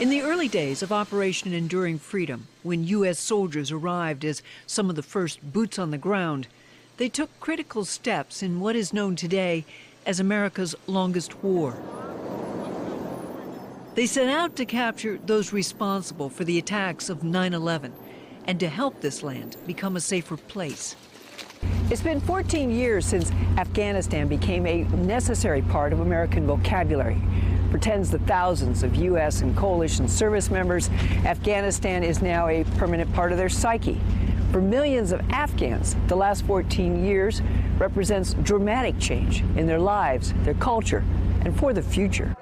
In the early days of Operation Enduring Freedom, when U.S. soldiers arrived as some of the first boots on the ground, they took critical steps in what is known today as America's longest war. They set out to capture those responsible for the attacks of 9/11 and to help this land become a safer place. It's been 14 years since Afghanistan became a necessary part of American vocabulary. For tens of thousands of U.S. and coalition service members, Afghanistan is now a permanent part of their psyche. For millions of Afghans, the last 14 years represents dramatic change in their lives, their culture, and for the future.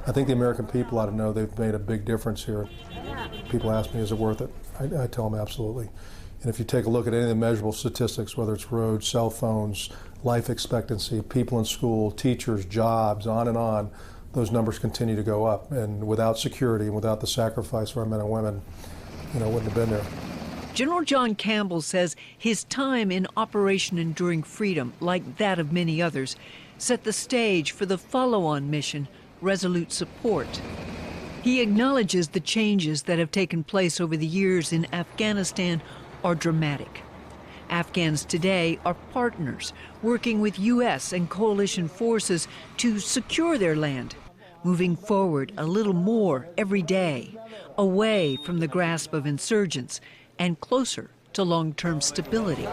I think the American people ought to know they've made a big difference here. People ask me, is it worth it? I tell them absolutely. And if you take a look at any of the measurable statistics, whether it's roads, cell phones, life expectancy, people in school, teachers, jobs, on, those numbers continue to go up. And without security and without the sacrifice of our men and women, wouldn't have been there. General John Campbell says his time in Operation Enduring Freedom, like that of many others, set the stage for the follow-on mission, Resolute Support. He acknowledges the changes that have taken place over the years in Afghanistan are dramatic. Afghans today are partners working with U.S. and coalition forces to secure their land, moving forward a little more every day, away from the grasp of insurgents and closer to long-term stability.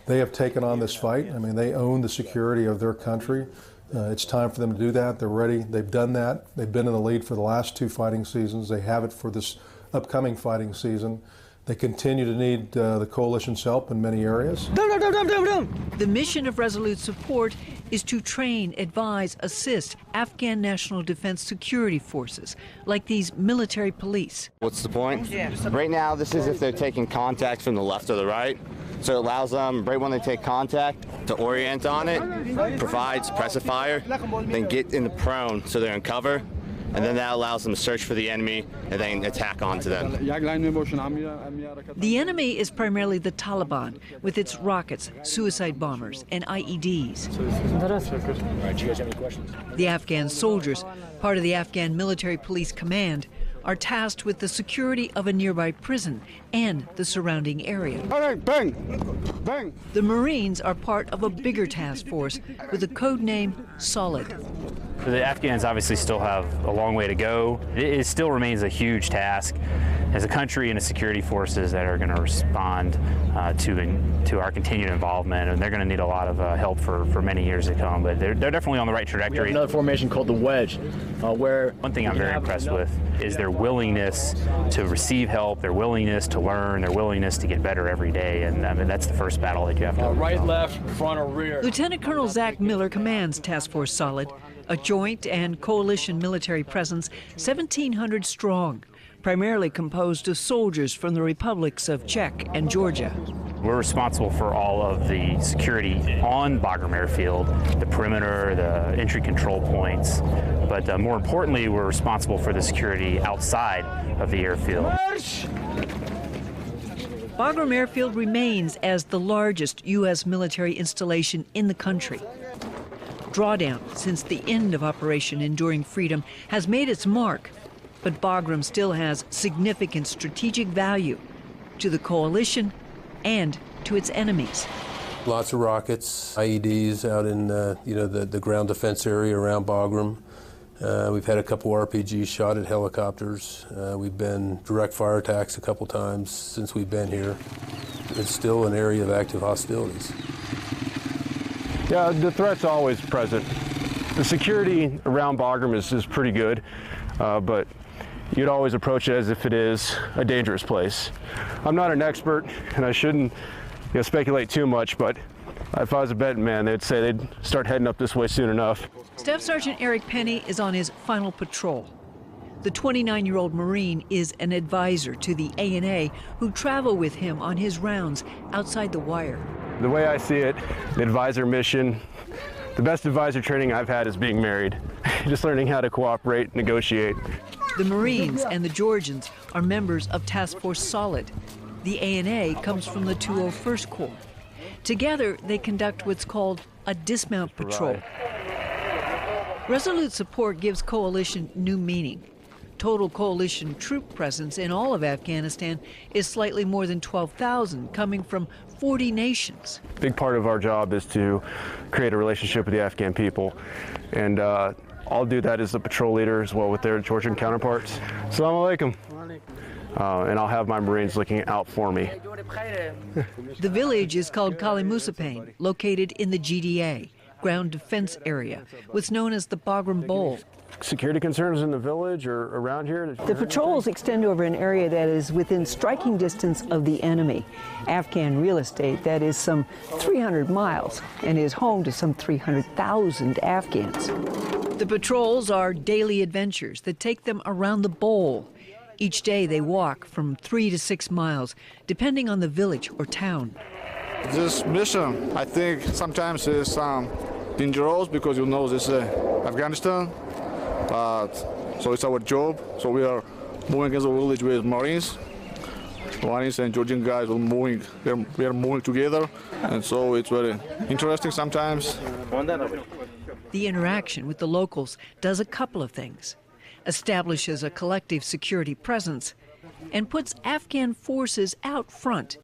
They have taken on this fight. I mean, they own the security of their country. It's time for them to do that. They're ready. They've done that. They've been in the lead for the last two fighting seasons. They have it for this upcoming fighting season. They continue to need the coalition's help in many areas. The mission of Resolute Support is to train, advise, assist Afghan National Defense Security Forces, like these military police. What's the point? Right now, this is if they're taking contact from the left or the right. So it allows them, right when they take contact, to orient on it, provide suppressive fire, then get in the prone so they're in cover. And then that allows them to search for the enemy and then attack onto them. The enemy is primarily the Taliban, with its rockets, suicide bombers, and IEDs. All right, do you guys have any questions? The Afghan soldiers, part of the Afghan Military Police Command, are tasked with the security of a nearby prison and the surrounding area. Bang! Bang! The Marines are part of a bigger task force with the code name Solid. The Afghans obviously still have a long way to go. It still remains a huge task as a country and as security forces that are going to respond to our continued involvement, and they're going to need a lot of help for many years to come, but they're definitely on the right trajectory. We have another formation called the wedge, where... One thing I'm very impressed with is their willingness to receive help, their willingness to learn, their willingness to get better every day, and that's the first battle that you have to overcome. Right, left, front, or rear. Lieutenant Colonel Zach Miller commands Task Force Solid, a joint and coalition military presence 1,700 strong, primarily composed of soldiers from the republics of Czech and Georgia. We're responsible for all of the security on Bagram Airfield, the perimeter, the entry control points, but more importantly, we're responsible for the security outside of the airfield. Bagram Airfield remains as the largest U.S. military installation in the country. Drawdown since the end of Operation Enduring Freedom has made its mark, but Bagram still has significant strategic value to the coalition and to its enemies. Lots of rockets, IEDs out in the ground defense area around Bagram. We've had a couple RPGs shot at helicopters. We've been direct fire attacks a couple times since we've been here. It's still an area of active hostilities. Yeah, the threat's always present. The security around Bagram is pretty good, but you'd always approach it as if it is a dangerous place. I'm not an expert, and I shouldn't speculate too much, but if I was a betting man, they'd say they'd start heading up this way soon enough. Staff Sergeant Eric Penny is on his final patrol. The 29-year-old Marine is an advisor to the ANA who travel with him on his rounds outside the wire. The way I see it, the advisor mission, the best advisor training I've had is being married. Just learning how to cooperate, negotiate. The Marines and the Georgians are members of Task Force Solid. The ANA comes from the 201st Corps. Together, they conduct what's called a dismount patrol. Resolute support gives coalition new meaning. Total coalition troop presence in all of Afghanistan is slightly more than 12,000, coming from 40 nations. A big part of our job is to create a relationship with the Afghan people, and I'll do that as the patrol leader as well with their Georgian counterparts. Assalamu alaikum. And I'll have my Marines looking out for me. The village is called Kalimusapain, located in the GDA, Ground Defense Area, what's known as the Bagram Bowl. Security concerns in the village or around here? The patrols extend over an area that is within striking distance of the enemy, Afghan real estate that is some 300 miles and is home to some 300,000 Afghans. The patrols are daily adventures that take them around the bowl. Each day they walk from 3 to 6 miles, depending on the village or town. This mission, I think, sometimes is dangerous because you know this is Afghanistan. So it's our job. So we are moving as a village with Marines. Marines and Georgian guys are moving. We are moving together, and so it's very interesting sometimes. The interaction with the locals does a couple of things: establishes a collective security presence and puts Afghan forces out front